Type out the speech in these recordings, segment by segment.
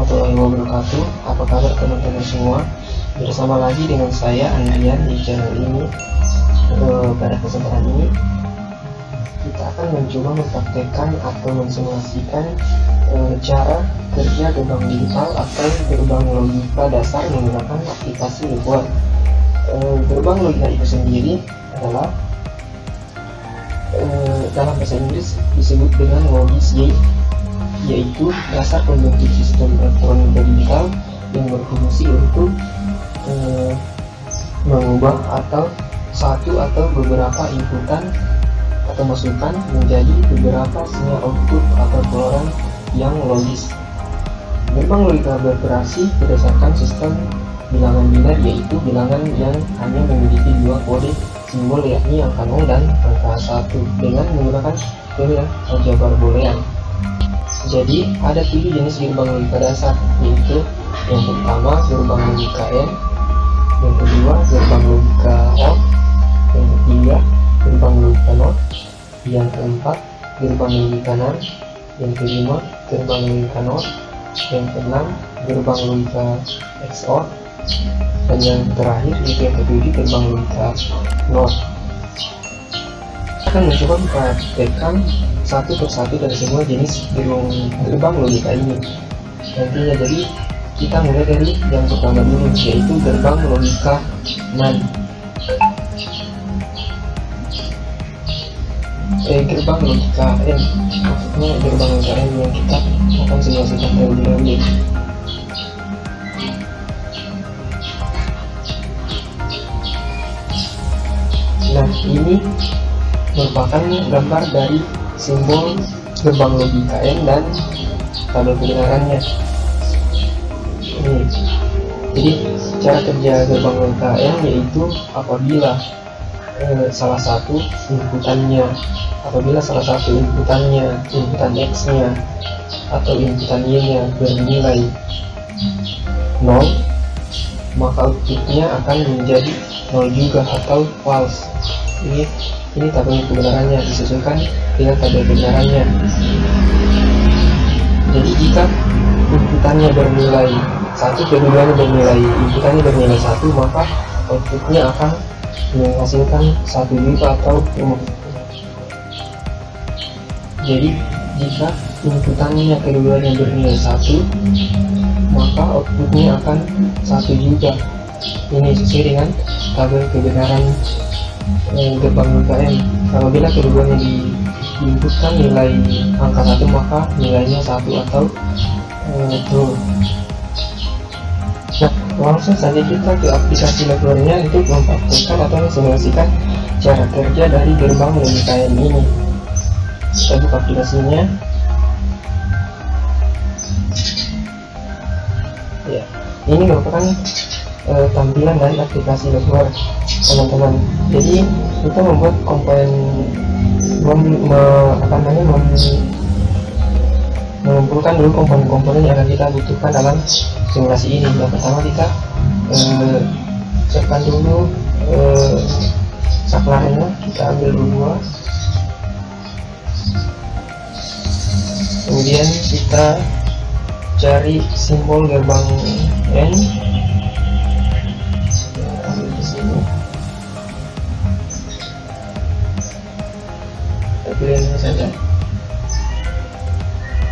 warahmatullahi wabarakatuh. Apa kabar teman-teman semua? Bersama lagi dengan saya Andrian di channel ini. Pada kesempatan ini kita akan mencoba mempraktekkan atau mensimulasikan cara kerja gerbang digital atau gerbang logika dasar menggunakan aplikasi LeapWorks. Gerbang logika itu sendiri adalah dalam bahasa Inggris disebut dengan logis gate, yaitu dasar pembentuk sistem elektronika digital yang berfungsi untuk mengubah atau satu atau beberapa inputan atau masukan menjadi beberapa sinyal output atau keluaran yang logis. Gerbang logika beroperasi berdasarkan sistem bilangan biner, yaitu bilangan yang hanya memiliki dua kode simbol, yakni angka 0 dan angka 1 dengan menggunakan teori aljabar boolean. Jadi ada 7 jenis gerbang logika dasar, yaitu yang pertama gerbang logika N, yang kedua gerbang logika OR, yang ketiga gerbang logika NOT, yang keempat gerbang logika NAND, yang kelima gerbang logika NOR, yang keenam gerbang logika XOR, dan yang terakhir yaitu yang ketujuh gerbang logika NOR. Akan mencoba mempraktekkan satu persatu dari semua jenis gerbang logika ini nantinya. Jadi kita mulai dari yang pertama dulu, yaitu gerbang logika NAND. Gerbang logika N, maksudnya gerbang logika N yang kita akan simulasikan terlebih dahulu. Nah, ini merupakan gambar dari simbol gerbang logika N dan tabel kebenarannya. Jadi cara kerja gerbang logika N yaitu apabila salah satu inputan X-nya atau inputan Y-nya bernilai 0, maka outputnya akan menjadi 0 juga atau false. Ini tabel kebenarannya disesuaikan dengan tabel kebenarannya. Jadi jika inputannya bernilai 1, keduanya bernilai inputannya bernilai 1, maka outputnya akan menghasilkan 1 juga atau true. Jadi jika inputannya keduanya bernilai 1, maka outputnya akan 1 juga. Ini sesuai dengan tabel kebenaran gerbang logika N. Apabila keduanya diinputkan nilai angka 1, maka nilainya 1 atau true. Nah, langsung saja kita ke aplikasi LeapWorks-nya untuk mempraktikkan atau mensimulasikan cara kerja dari gerbang logika N ini. Kita buka aplikasinya. Ya, ini merupakan tampilan dari aplikasi LeapWorks, teman-teman. Jadi kita membuat komponen mengumpulkan dulu komponen-komponen yang akan kita butuhkan dalam simulasi ini. Yang pertama kita siapkan dulu saklarnya, kita ambil dulu 2. Kemudian kita cari simbol gerbang N, ambil di sini, kita pilih ini saja.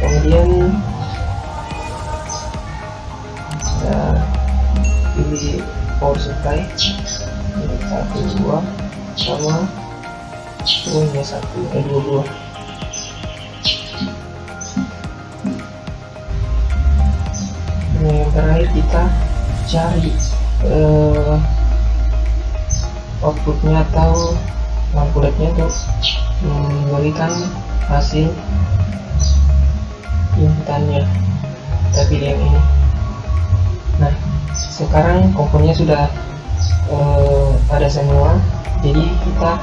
Kemudian kita pilih power supply 1, 2 sama roomnya 22. Yang terakhir kita cari outputnya atau lampu LED-nya untuk memberikan hasil inputannya. Kita pilih yang ini. Nah, sekarang komponennya sudah ada semua, jadi kita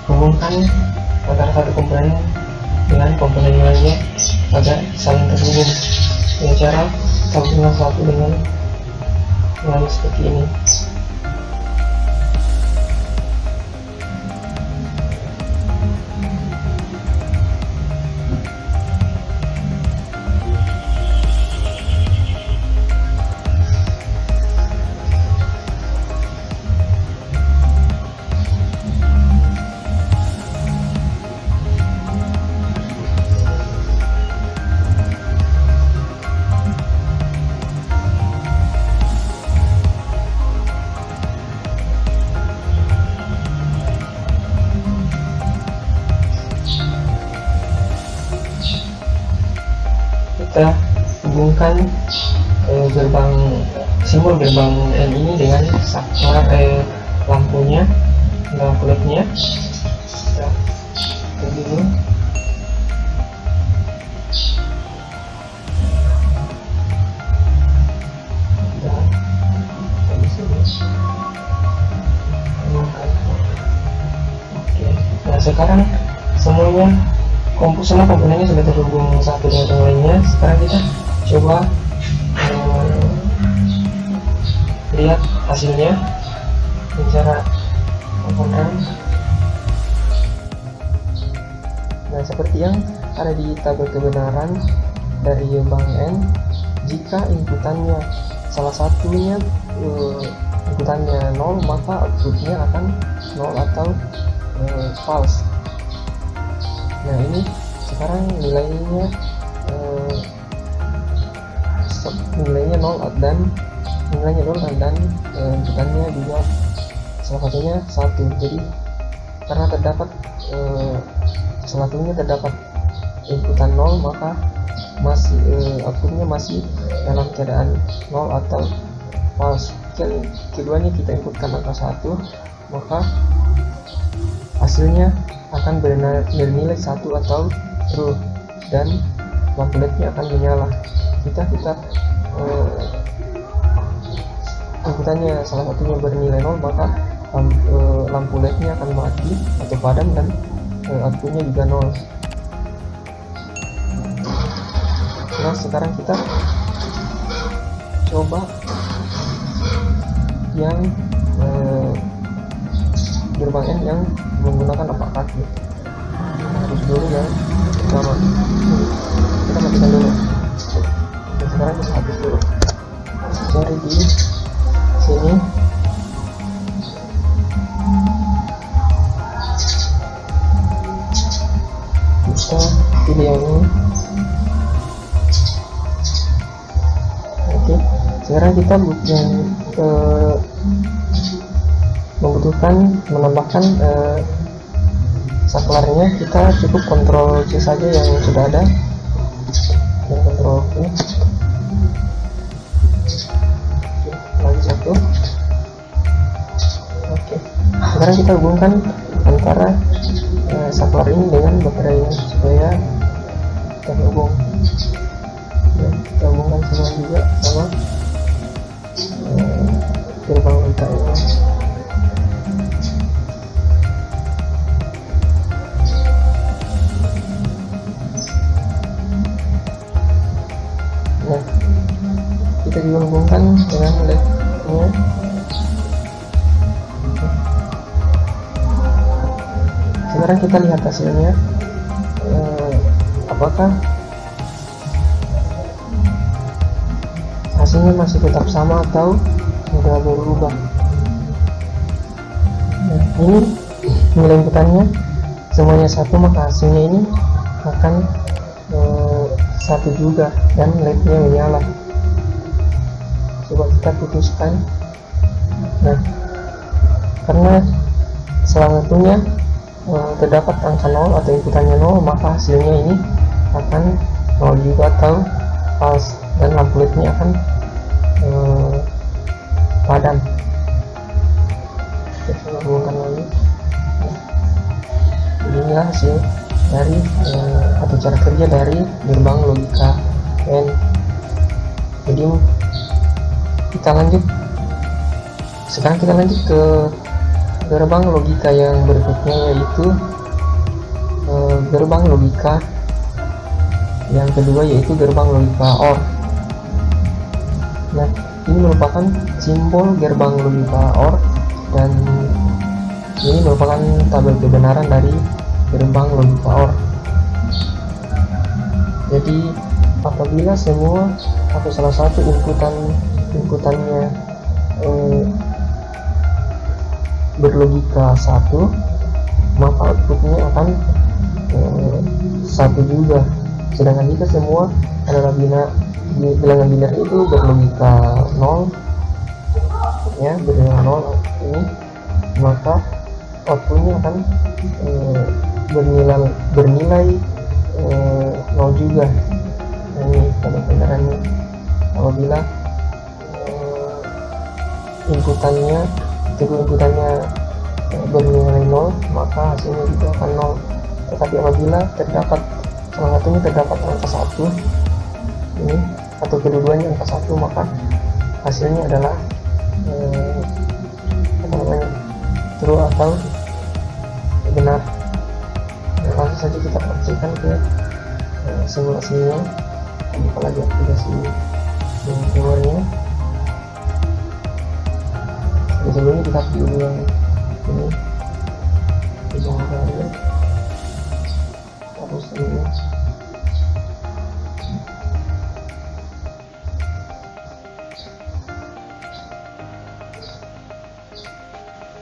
hubungkan antara satu komponen dengan komponen lainnya agar saling terhubung dengan cara sambungan satu dengan lain seperti ini. kita hubungkan simbol gerbang N ini dengan saklar lampunya, lampu LED-nya. Kita dulu. Nah, sekarang semuanya semua komponennya sudah terhubung satu dengan yang lainnya. Sekarang kita coba lihat hasilnya secara komponen. Nah, seperti yang ada di tabel kebenaran dari Bank N, jika inputannya salah satunya inputannya 0, maka outputnya akan 0 atau false. Nah, ini sekarang nilainya 0 dan inputannya juga salah satunya 1. Jadi karena terdapat salah satunya terdapat inputan 0, maka masih outputnya masih dalam keadaan 0 atau false. Keduanya kita inputkan angka 1, maka hasilnya akan bernilai 1 atau true dan lampu LED-nya akan menyala. Jika kita inputannya salah satunya bernilai 0, maka lampu LED-nya akan mati atau padam dan outputnya juga 0. Nah, sekarang kita coba yang gerbang N yang menggunakan lapak kaki. Habis dulu yang pertama kita matikan dulu. Dan sekarang kita habis dulu, cari di sini. Kita pilih yang ini. Oke, sekarang kita membutuhkan menambahkan saklarnya. Kita cukup Ctrl C saja yang sudah ada dan Ctrl V. Lagi satu. Oke, sekarang kita hubungkan antara saklar ini dengan baterainya supaya terhubung. Kita hubungkan semua juga sama gerbang logika ini. Nah, kita juga hubungkan dengan LED-nya. Sekarang kita lihat hasilnya, apakah hasilnya masih tetap sama atau sudah berubah. Nah, ini nilai inputannya semuanya 1, maka hasilnya ini akan 1 juga dan LED-nya menyala. Coba kita putuskan. Nah, karena salah satunya terdapat angka 0 atau inputannya 0, maka hasilnya ini akan 0 juga atau false dan lampu LED-nya akan padam. Kita hubungkan lagi. Inilah hasil dari atau cara kerja dari gerbang logika N. Jadi kita lanjut. Sekarang kita lanjut ke gerbang logika yang berikutnya, yaitu gerbang logika yang kedua, yaitu gerbang logika OR. Nah, ini merupakan simbol gerbang logika OR dan ini merupakan tabel kebenaran dari gerbang logika OR. Jadi apabila semua atau salah satu inputannya berlogika 1, maka outputnya akan 1 juga. Sedangkan jika semua adalah bilangan biner itu berlogika 0, ya, bernilai 0 ini, maka outputnya akan bernilai 0 juga. Nah, ini kebenarannya. Apabila kedua inputannya bernilai 0, maka hasilnya juga akan 0. Tetapi apabila terdapat salah satunya terdapat angka 1 ini, atau kedua-duanya angka 1, maka hasilnya adalah true atau benar. Langsung saja kita praktikkan ke simulasinya. Buka lagi aplikasi keluarnya. Sebelumnya kita pilih yang ini, jangan harus ini.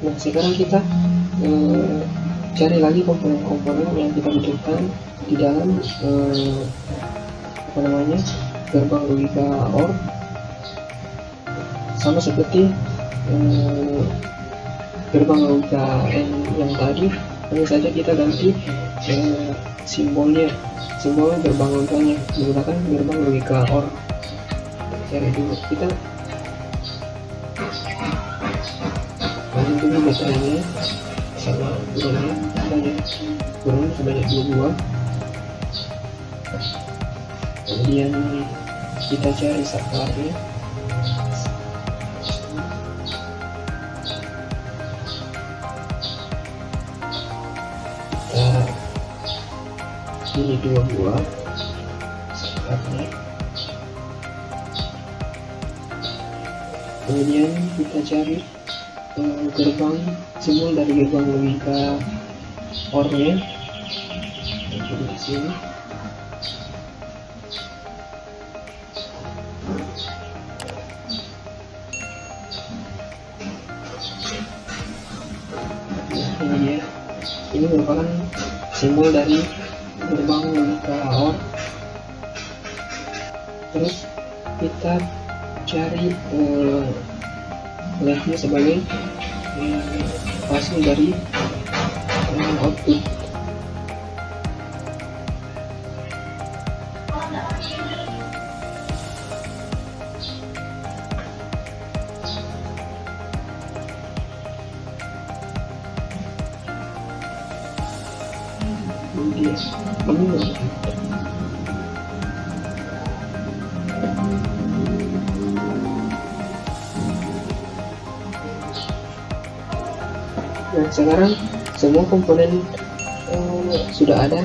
Nah, sekarang kita cari lagi komponen-komponen yang kita butuhkan di dalam gerbang logika OR. Sama seperti gerbang logika yang tadi, hanya saja kita ganti simbol gerbang logikanya menggunakan gerbang logika OR. Cari dulu, kita lanjut dulu baterainya sama kurangnya sebanyak 2 buah. Kemudian kita cari sakarnya. Kita pilih 2 buah sakarnya. Kemudian kita cari gerbang simbol dari gerbang logika OR-nya. Kita di sini. Nah, ini dia. Ini merupakan simbol dari gerbang logika OR. Terus kita cari left-nya sebagai hasil dari output. Nah, sekarang semua komponen sudah ada.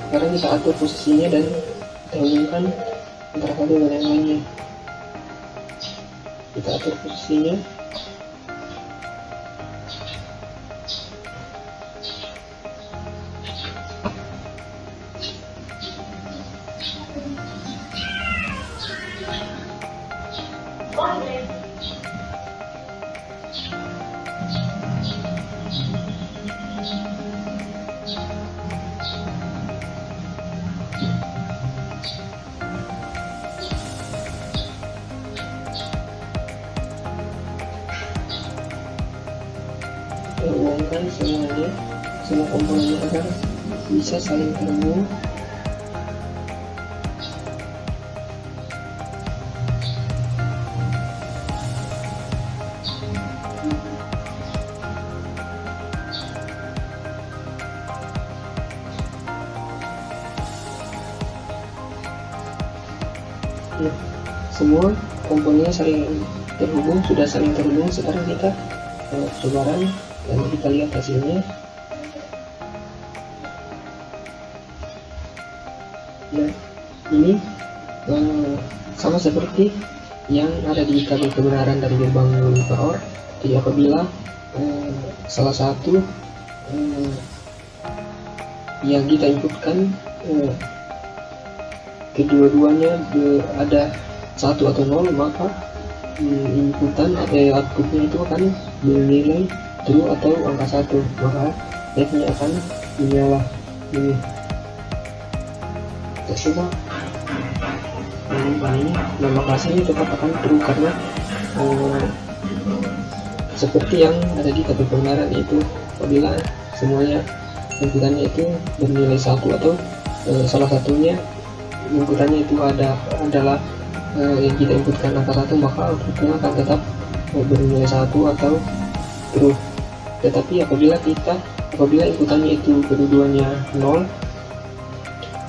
Sekarang kita atur posisinya dan kita hubungkan antara satu dengan yang lainnya. Kita atur posisinya. Hubungkan semuanya, semua komponennya agar bisa saling terhubung. Nah, semua komponennya saling terhubung, sudah saling terhubung. Sekarang kita pertukaran dan kita lihat hasilnya. Nah, ini sama seperti yang ada di tabel kebenaran dari gerbang logika OR. Jadi apabila salah satu yang kita inputkan kedua-duanya ada 1 atau 0, maka inputan atau outputnya itu akan bernilai true atau angka 1, maka left-nya akan menyala. Ini kita coba ini, nah maka hasilnya tetap akan true karena seperti yang ada di tabel kebenaran, yaitu apabila semuanya inputannya itu bernilai 1 atau salah satunya inputannya itu adalah yang kita inputkan angka 1, maka outputnya akan tetap bernilai 1 atau true. Tetapi apabila inputannya itu kedua-duanya 0,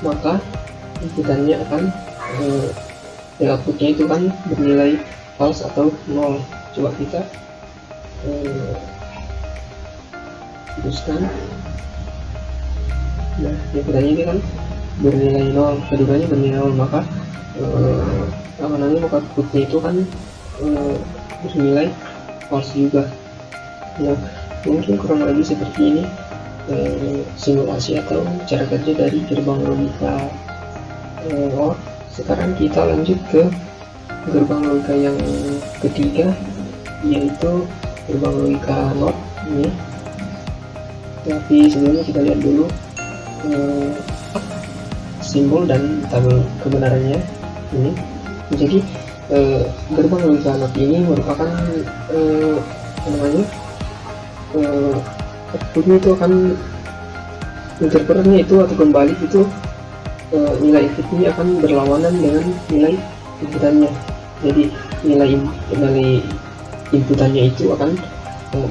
maka inputannya akan outputnya itu kan bernilai false atau 0. Coba kita teruskan. Nah, inputannya ini kan bernilai 0, keduanya bernilai 0, maka maka outputnya itu kan bernilai false juga. Nah, mungkin kurang lebih seperti ini simulasi atau cara kerja dari gerbang logika OR. Sekarang kita lanjut ke gerbang logika yang ketiga, yaitu gerbang logika NOT ini. Tapi sebelumnya kita lihat dulu simbol dan tabel kebenarannya ini. Jadi gerbang logika NOT ini merupakan outputnya itu akan interpreternya itu atau kembali itu nilai inputnya akan berlawanan dengan nilai inputannya. Jadi nilai inputannya itu akan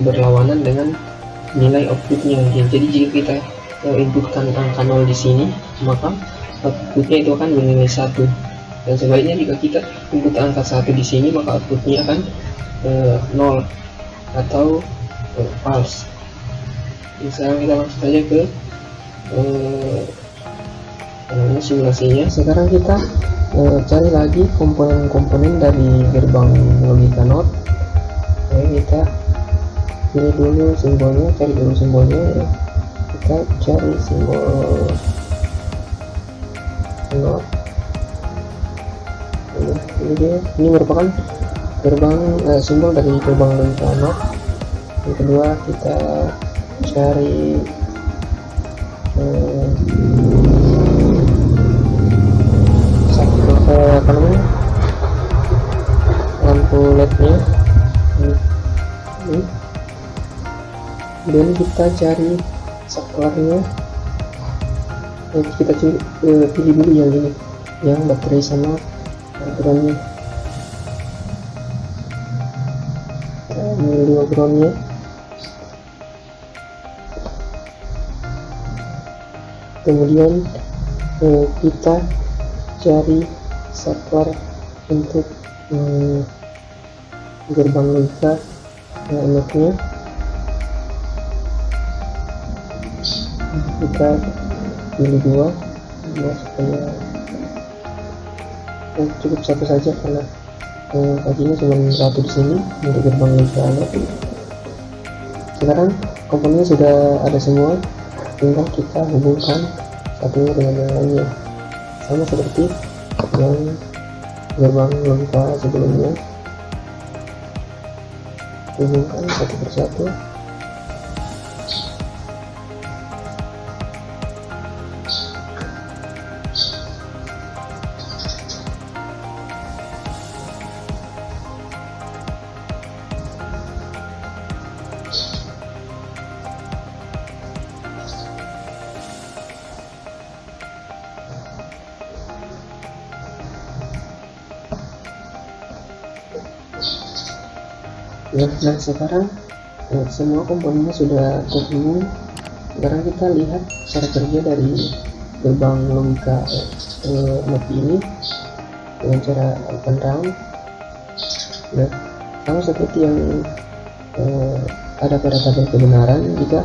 berlawanan dengan nilai outputnya. Jadi jika kita inputkan angka 0 di sini, maka outputnya itu akan bernilai 1. Dan sebaliknya jika kita input angka 1 di sini, maka outputnya akan 0 atau false. Sekarang kita langsung saja ke simulasinya. Sekarang kita cari lagi komponen-komponen dari gerbang logika NOT. Kita pilih dulu simbolnya, cari dulu simbolnya ya. Kita cari simbol NOT. Ini merupakan gerbang simbol dari gerbang logika NOT. Yang kedua kita cari lampu LED-nya. Kemudian kita cari saklarnya. Kita pilih dulu yang ini, yang baterai sama groundnya. Ini 2 groundnya. Kemudian kita cari saklar untuk gerbang logika NOT-nya. Kita pilih 2 supaya cukup 1 saja, karena kajinya cuma 1 di sini untuk gerbang logika NOT. Sekarang komponennya sudah ada semua, tinggal kita hubungkan satunya dengan yang lainnya, sama seperti yang gerbang logika sebelumnya. Hubungkan satu persatu. Nah, sekarang semua komponennya sudah terhubung. Sekarang kita lihat cara kerja dari gerbang logika NOT ini dengan cara up and down. Nah, sama seperti yang ada pada tabel kebenaran, jika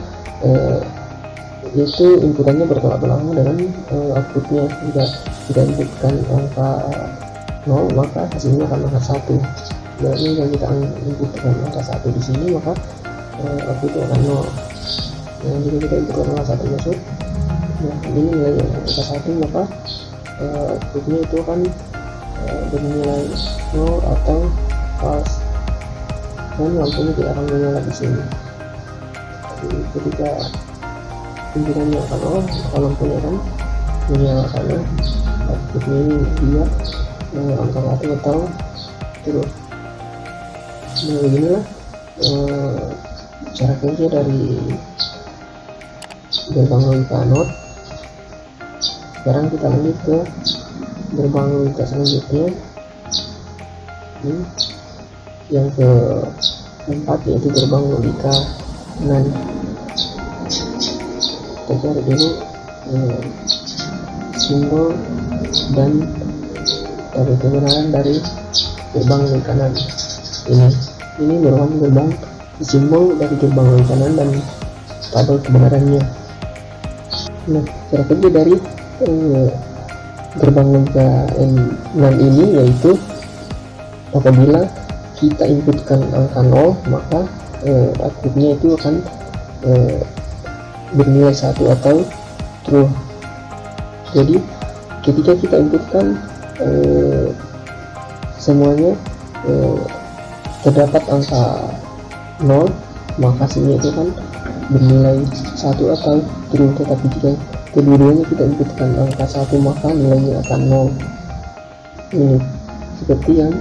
yaitu inputannya bertolak belakang dengan outputnya. Jika kita inputkan angka 0, maka hasilnya akan angka 1. Berarti jika kita inputkan angka 1 di sini, maka outputnya akan 0. Nah, jika kita inputkan angka 1 masuk, nah ini nilai angka 1, maka outputnya itu akan bernilai 0 atau false, dan lampunya tidak akan menyala di sini. Jadi ketika inputannya akan 0, maka lampunya akan menyala karena outputnya ini dia angka 1 atau true. Nah, beginilah cara kerja dari gerbang logika NOT. Sekarang kita lanjut ke gerbang logika selanjutnya yang keempat, yaitu gerbang logika NAND. Kita cari dulu simbol dan dari kebenaran dari gerbang logika NAND. Ini merupakan gerbang simbol dari gerbang logika NAND dan tabel kebenarannya. Nah, cara kerja dari gerbang logika NAND ini yaitu apabila kita inputkan angka 0, maka outputnya itu akan bernilai 1 atau true. Jadi ketika kita inputkan semuanya terdapat angka 0, maka hasilnya itu kan bernilai 1 atau true. Tetapi jika kedua-duanya kita inputkan angka 1, maka nilainya akan 0. Ini seperti yang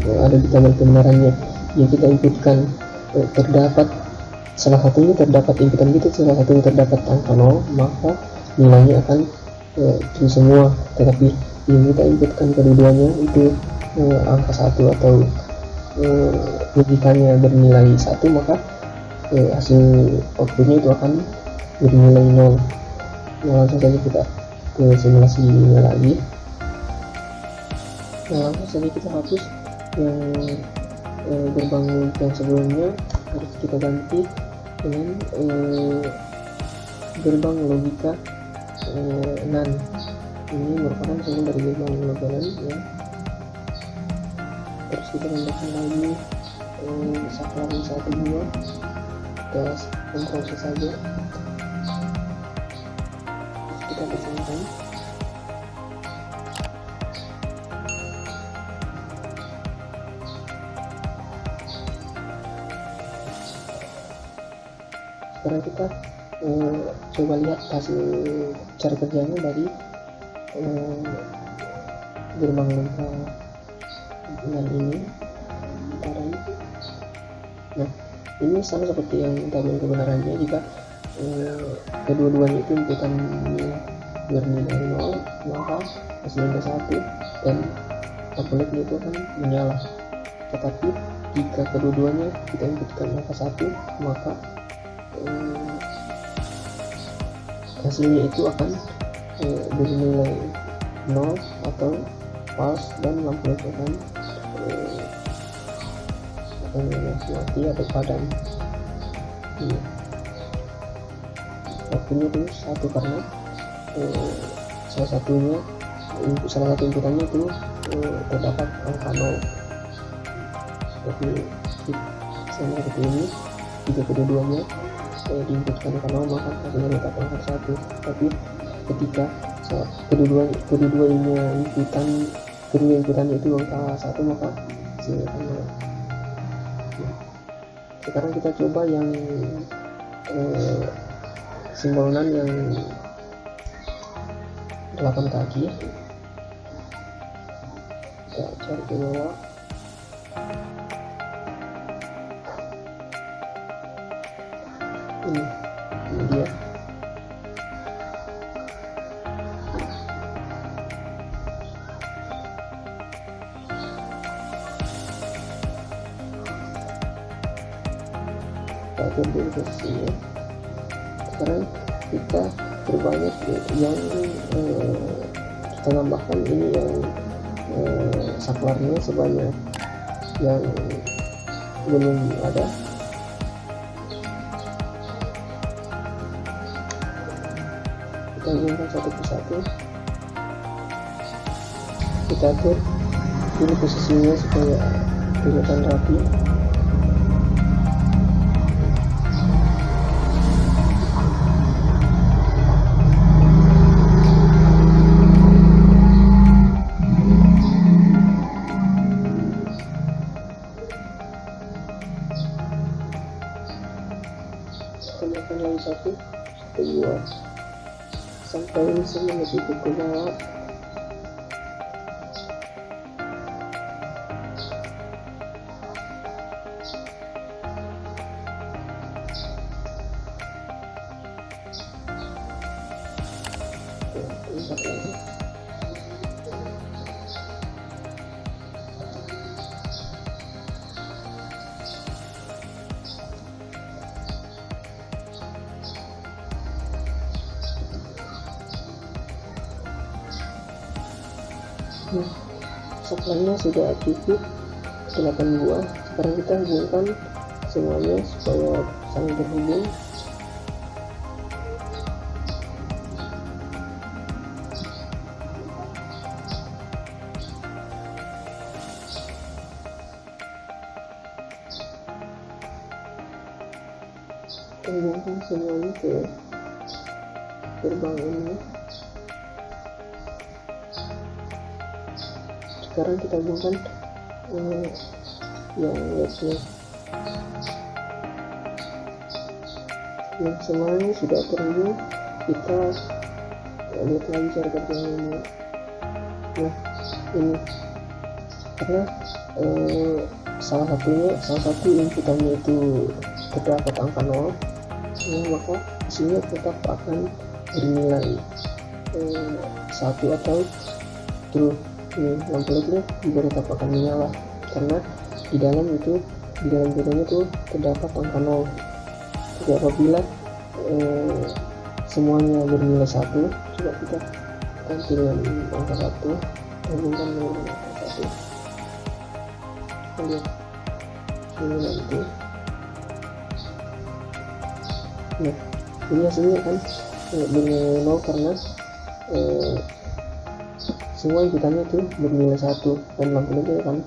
ada di tabel kebenarannya. Ya, kita inputkan terdapat salah satunya terdapat inputan kita, salah satunya terdapat angka 0, maka nilainya akan true semua. Tetapi yang kita inputkan kedua-duanya itu angka 1 atau logikanya bernilai 1, maka hasil outputnya itu akan bernilai 0. Nah, langsung saja kita ke simulasinya lagi. Nah, langsung saja kita hapus yang gerbang yang sebelumnya, harus kita ganti dengan gerbang logika NAND. Ini merupakan simbol dari gerbang logika NAND ya. Terus kita tambahkan lagi saklar 1, 2, kita kontrol saja, kita pasangkan. Sekarang kita coba lihat hasil cara kerjanya dari gerbang logika NAND ini. Nah, ini sama seperti yang tabel kebenarannya. Jika kedua-duanya itu inputannya bernilai 0, maka hasilnya 1 dan tabletnya itu akan menyala. Tetapi jika kedua-duanya kita inputkan angka 1, maka hasilnya itu akan bernilai 0 atau false, dan lampu LED akan mati atau padam. Waktunya itu 1 karena salah satu inputannya itu terdapat angka 0. Jadi sama seperti ini, jika kedua-duanya diinputkan angka 0, maka hasilnya tetap angka 1. Tapi ketika kedua inputannya itu angka 1, maka hasilnya akan 0. Sekarang kita coba yang simbol NAND yang 8 kaki. Kita cari ke bawah. Ini dia. Kita atur dulu posisinya. Sekarang kita perbanyak yang kita tambahkan ini yang saklarnya sebanyak yang belum ada. Kita hubungkan satu persatu. Kita atur ini posisinya supaya kelihatan rapi. Tambahkan lagi satu, dua, sampai ini semua cukup ke bawah. Empat lagi. Nah, supply-nya sudah cukup 8 buah. Sekarang kita hubungkan semuanya supaya saling terhubung. Hubungkan semuanya ke gerbang ini. Sekarang kita hubungkan yang webnya. Yang semuanya sudah terhubung, kita lihat lagi cara kerjanya ini. Nah, ini karena salah satu inputannya itu terdapat angka 0, maka hasilnya tetap akan bernilai 1 atau true. Ini lampu LED-nya juga tetap akan menyala karena di dalam videonya itu terdapat angka 0. Jadi apabila semuanya bernilai 1, coba kita tampil dengan angka 1, hubungkan dengan angka 1. Kita lihat ini nanti. Nah, ini hasilnya kan bernilai 0 karena semua inputannya itu bernilai 1 dan lampu LED kan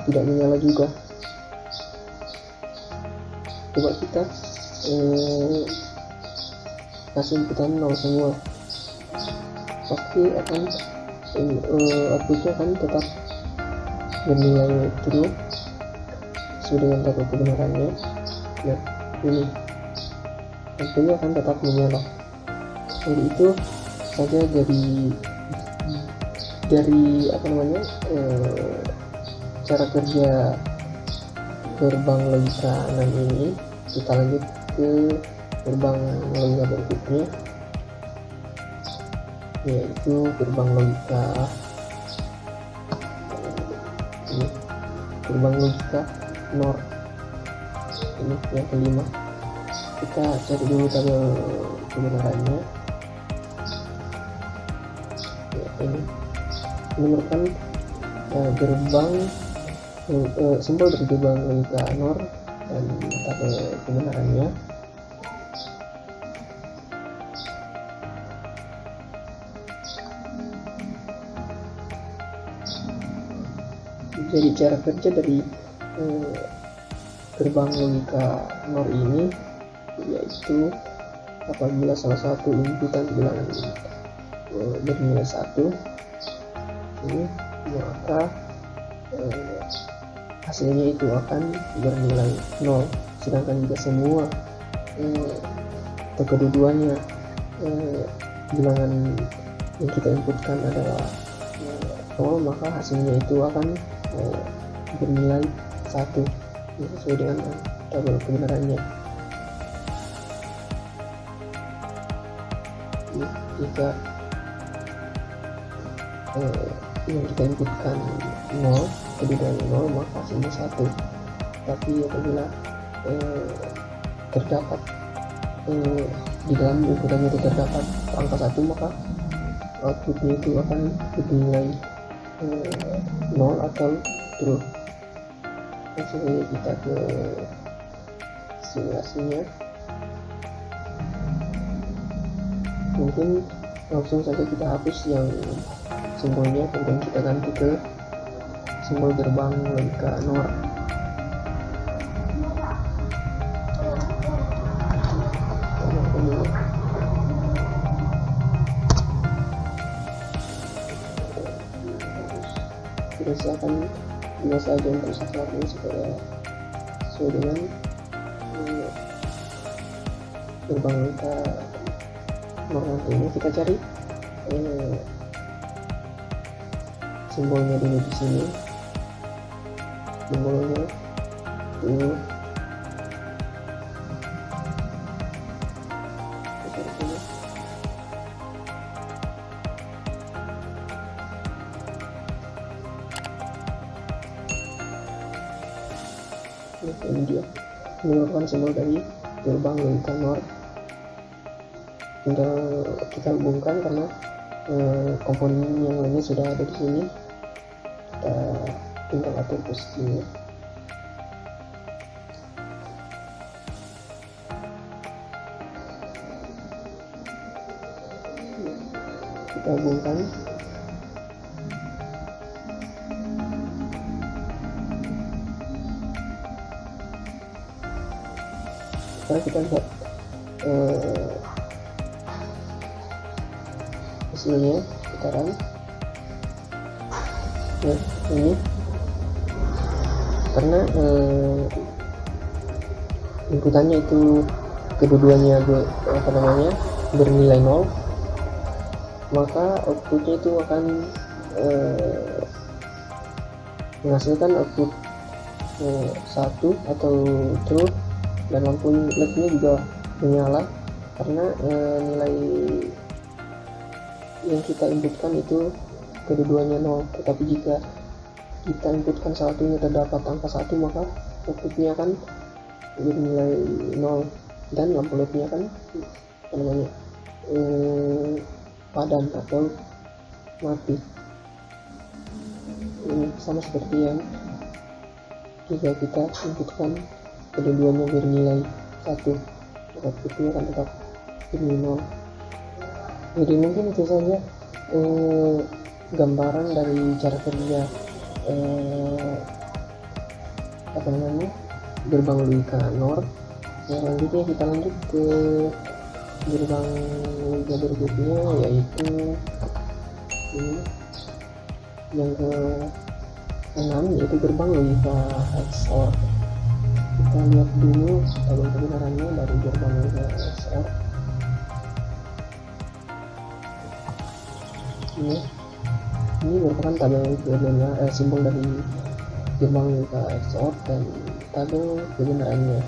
tidak menyala juga. Coba kita kasih inputan 0 semua, pasti akan outputnya kan tetap bernilai true sesuai dengan tabel kebenarannya. Nah, ini lampunya akan tetap menyala. Jadi itu saja dari cara kerja gerbang logika 6 ini. Kita lanjut ke gerbang logika berikutnya, yaitu gerbang logika NOR. Ini yang kelima. Kita cari dulu tabel kebenarannya. Ini merupakan simbol dari gerbang logika NOR dan tabel kebenarannya. Jadi cara kerja dari gerbang logika NOR ini yaitu apabila salah satu inputan bilangan bernilai 1 ini, maka hasilnya itu akan bernilai 0. Sedangkan jika semua atau kedua-duanya bilangan yang kita inputkan adalah 0, maka hasilnya itu akan bernilai 1 sesuai dengan tabel kebenarannya. Jika yang kita inputkan 0, kedua-duanya 0, maka hasilnya 1. Tapi apabila terdapat di dalam inputannya itu terdapat angka 1, maka outputnya itu akan bernilai 0 atau true. Langsung kita ke simulasinya. Mungkin langsung saja kita hapus yang simbolnya, kemudian kita ganti ke simbol gerbang logika NOR. Kita silakan biasa aja untuk sesuatu supaya sesuai dengan gerbang logika NOR nanti. Ini kita cari simbolnya dulu di sini, simbolnya itu ini dia, ini merupakan simbol dari gerbang logika NOR. Tinggal kita hubungkan karena komponen yang lainnya sudah ada di sini, kita tinggal atur posisinya. Kita hubungkan. Sekarang kita lihat hasilnya sekarang ya, ini karena inputannya itu kedua-duanya bernilai 0, maka outputnya itu akan menghasilkan output 1 atau true, dan lampu LED-nya juga menyala karena nilai yang kita inputkan itu kedua-duanya 0. Tetapi jika kita inputkan salah satunya terdapat angka 1, maka outputnya akan bernilai 0 dan lampu LED-nya akan padam atau mati. Ini sama seperti yang jika kita inputkan kedua-duanya bernilai 1, maka outputnya akan tetap bernilai 0. Jadi mungkin itu saja gambaran dari cara kerja gerbang logika NOR. Selanjutnya kita lanjut ke gerbang logika berikutnya, yaitu ini yang ke-6, yaitu gerbang logika XOR. Kita lihat dulu tabel kebenarannya dari gerbang logika XOR. Ini merupakan tabel kebenaran, simbol dari gerbang logika XOR dan tabel kebenarannya.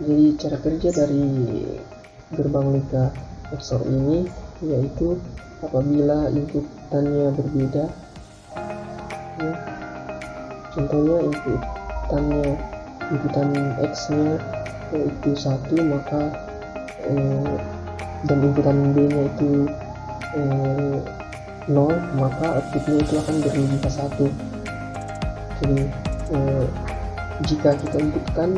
Jadi cara kerja dari gerbang logika XOR ini yaitu apabila inputannya berbeda, ya, contohnya inputan X nya yaitu 1, maka dan inputan B nya itu 0, maka outputnya itu akan berlogika 1. Jadi jika kita inputkan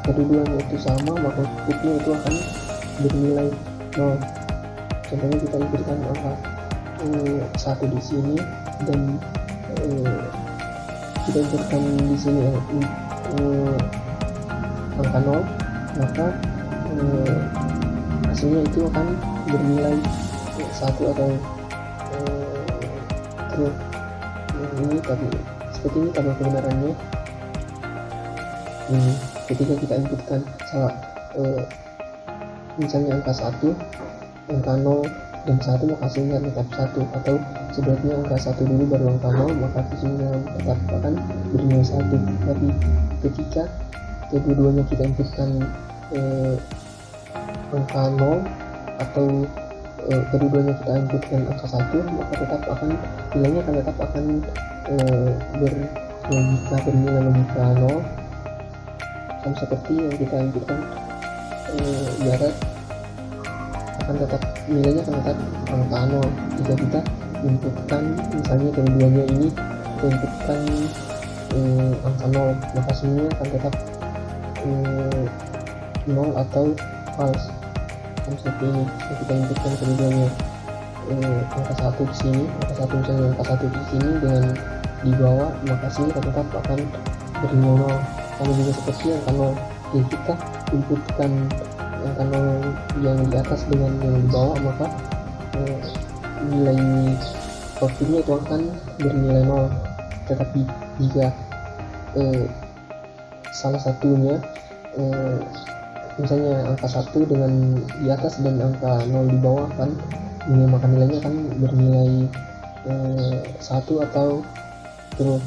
kedua-duanya itu sama, maka outputnya itu akan bernilai 0. Contohnya kita inputkan angka 1 di sini dan kita inputkan di sini angka 0, maka hasilnya itu akan bernilai 1 atau true. Ini seperti ini tabel kebenarannya. Ketika kita inputkan misalnya angka 1, angka 0 dan 1, maka hasilnya tetap 1, atau sebaliknya angka 1 dulu baru angka 0, maka hasilnya tetap akan bernilai 1. Tapi ketika kedua-duanya kita inputkan angka 0 atau kedua-duanya kita inputkan angka 1, maka tetap akan nilainya tetap akan bernilai logika 0, sama seperti yang kita inputkan di atas, nilainya akan tetap angka 0. Jika kita inputkan misalnya keduanya ini kita inputkan angka 0, maka hasilnya akan tetap 0 atau false, sama seperti ini. Jika kita inputkan keduanya angka 1 di sini, angka 1 di sini dengan di bawah, maka hasilnya tetap akan bernilai 0. Sama juga seperti angka 0, jika kita inputkan angka 0 yang di atas dengan yang di bawah, maka nilai outputnya itu akan bernilai 0. Tetapi jika salah satunya misalnya angka 1 dengan di atas dan angka 0 di bawah, kan maka nilainya akan bernilai 1 atau true.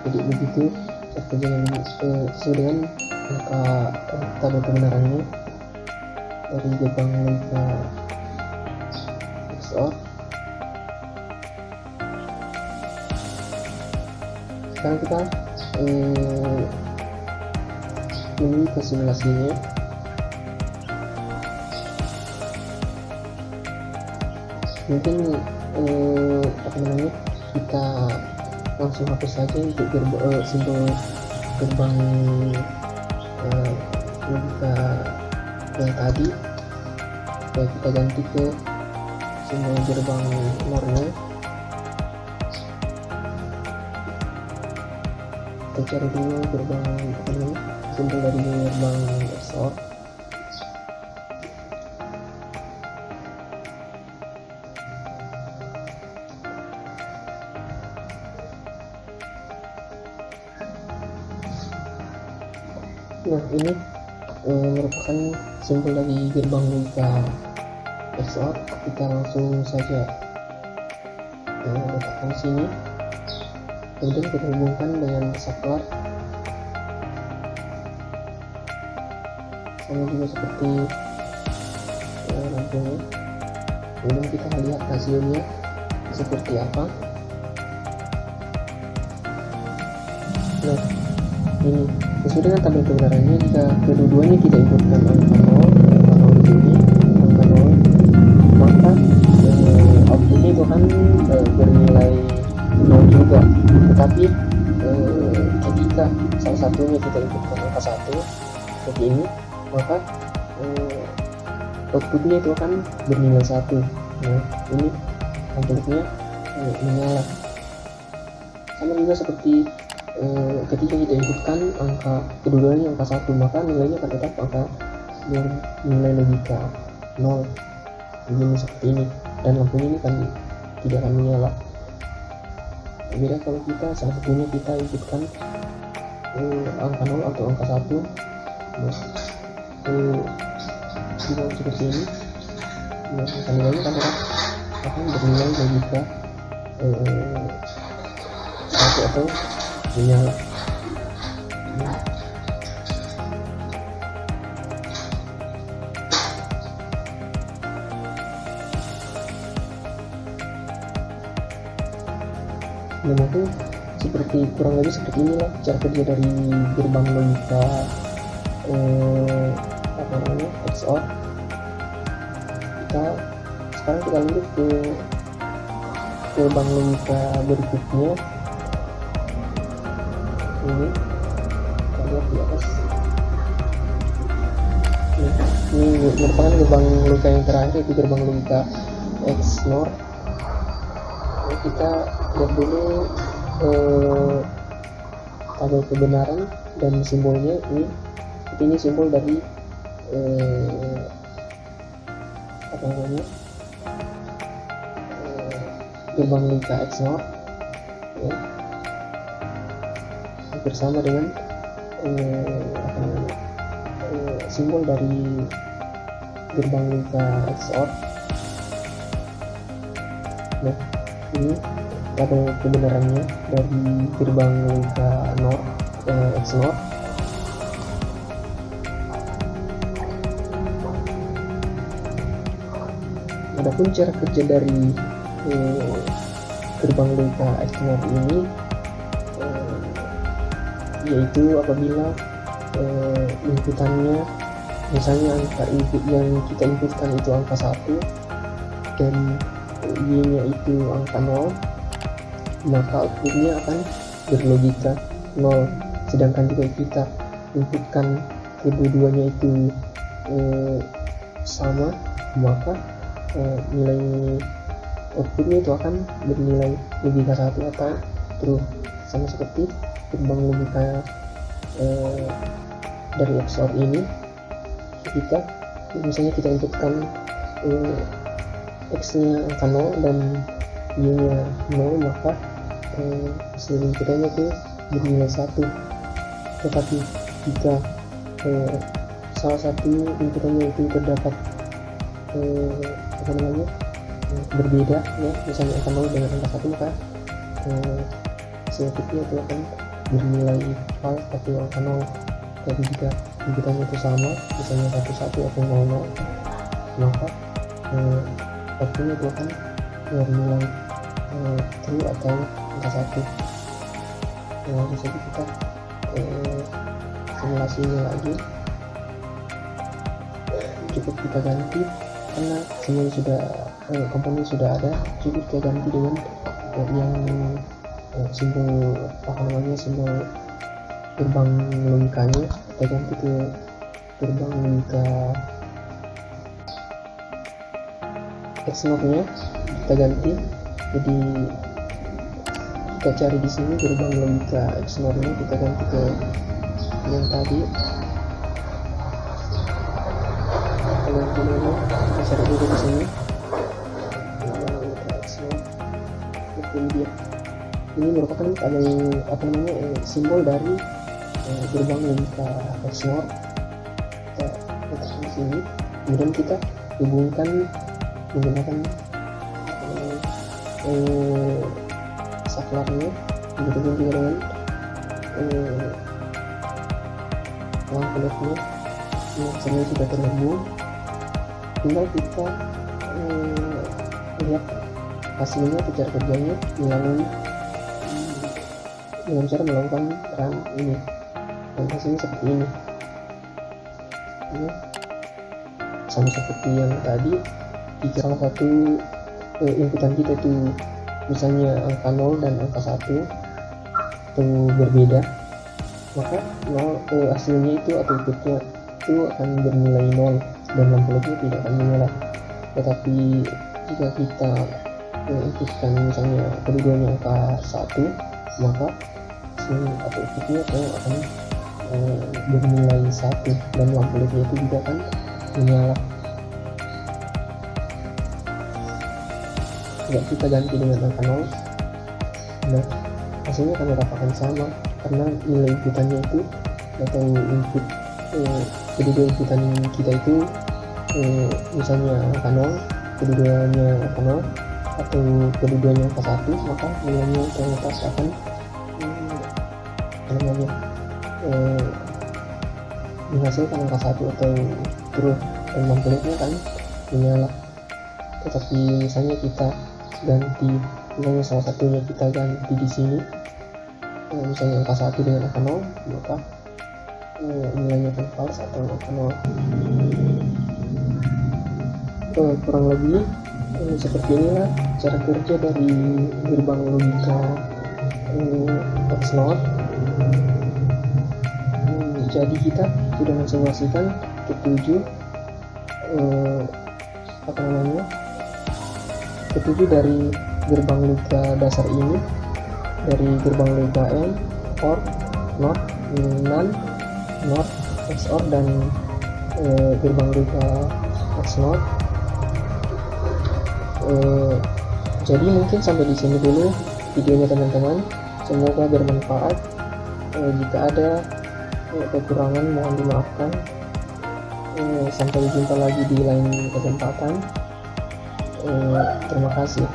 Jadi begitu kerjanya sesuai dengan angka tabel kebenarannya dari gerbang logika XOR. sekarang kita ini ke simulasinya. Mungkin kita langsung hapus saja untuk simbol gerbang logika yang tadi, ya kita ganti ke simbol gerbang NOR-nya. Kita cari dulu gerbang simbol dari gerbang XOR. Nah, ini merupakan simbol dari gerbang logika XOR. Kita langsung saja letakkan sini, kemudian kita hubungkan dengan saklar, sama juga seperti lampunya. Kemudian kita lihat hasilnya seperti apa. Nah, ini sesuai dengan tabel kebenarannya. Jika kedua-duanya kita inputkan angka 0 di sini, angka 0, maka outputnya itu akan bernilai 0 juga. Tetapi ketika salah satunya kita inputkan angka 1 seperti ini, maka outputnya itu akan bernilai 1. Nah, ini outputnya menyala. Sama juga seperti ketika kita inputkan angka kedua-duanya angka 1, maka nilainya akan tetap angka nilai logika 0, begini seperti ini, dan lampunya ini kan tidak akan menyala. Beda kalau kita salah satunya kita inputkan angka 0 atau angka 1, nah, seperti ini, nah, nilainya kan tetap akan bernilai logika 1 atau menyala. Nah, mungkin kurang lebih seperti inilah cara kerja dari gerbang logika XOR. Sekarang kita lanjut ke gerbang logika berikutnya. Ini kita lihat di atas. Ini merupakan gerbang logika yang terakhir, yaitu gerbang logika XNOR. Kita lihat dulu tabel kebenaran dan simbolnya. Ini simbol dari gerbang logika XNOR, ya, bersama dengan simbol dari gerbang logika XOR. Nah, ini tabel kebenarannya dari gerbang logika XNOR. Adapun cara kerja dari gerbang logika XNOR ini, yaitu apabila inputannya, misalnya angka input yang kita inputkan itu angka 1 dan Y nya itu angka 0, maka outputnya akan berlogika 0. Sedangkan jika kita inputkan kedua-duanya itu sama, maka nilai outputnya itu akan bernilai logika 1 atau true. Sama seperti gerbang logika dari XOR ini, ketika misalnya kita inputkan X nya angka 0 dan Y nya 0, maka hasil inputannya itu bernilai 1. Tetapi jika salah satu inputannya itu terdapat berbeda, ya, misalnya angka 0 dengan angka 1, maka hasil inputnya itu akan bernilai false atau angka 0. Tapi jika inputannya itu sama, misalnya 11 atau 00, maka outputnya itu akan bernilai true atau angka 1. langsung saja kita simulasinya lagi. Cukup kita ganti karena semuanya sudah komponen sudah ada, cukup kita ganti dengan yang simbol simbol gerbang logikanya, kita ganti ke gerbang logika XNOR nya, kita ganti. Jadi kita cari di sini gerbang logika XNOR nya, kita ganti ke yang tadi. Kita ganti dulu, kita cari dulu di sini gerbang logika XNOR. Ini dia, ini merupakan simbol dari gerbang logika XNOR. Kita letakkan di sini, kemudian kita hubungkan menggunakan saklarnya, begitu juga dengan lampu LED-nya. Semua sudah terhubung, tinggal kita lihat hasilnya atau cara kerjanya melalui dengan cara melakukan run ini, dan hasilnya seperti ini. Sama seperti yang tadi, jika salah satu inputan kita itu misalnya angka 0 dan angka 1 itu berbeda, maka hasilnya itu atau outputnya itu akan bernilai 0 dan lampu LED-nya tidak akan menyala. Tetapi jika kita inputkan misalnya kedudukannya angka 1, maka hasil atau outputnya akan bernilai 1 dan lampu LED-nya itu juga akan menyala. Jika kita ganti dengan angka 0, nah hasilnya akan dapatkan sama, karena nilai inputannya itu atau input kedua inputan kita itu misalnya angka 0, kedudukannya angka 0 atau kedudukannya angka 1, maka nilainya otomatis akan menghasilkan angka 1 atau true dan lampu LED-nya akan menyala. Tetapi misalnya kita ganti, misalnya salah satunya kita ganti di sini, misalnya angka 1 dengan angka 0, maka nilainya akan false atau angka 0. Kurang lebih seperti inilah cara kerja dari gerbang logika XNOR. Jadi kita sudah mensimulasikan ketujuh dari gerbang logika dasar ini, dari gerbang logika AND, OR, NOT, NAND, NOR, XOR, dan gerbang logika XNOR. Jadi mungkin sampai di sini dulu videonya teman-teman, semoga bermanfaat. Jika ada kekurangan mohon dimaafkan. Sampai jumpa lagi di lain kesempatan. Terima kasih.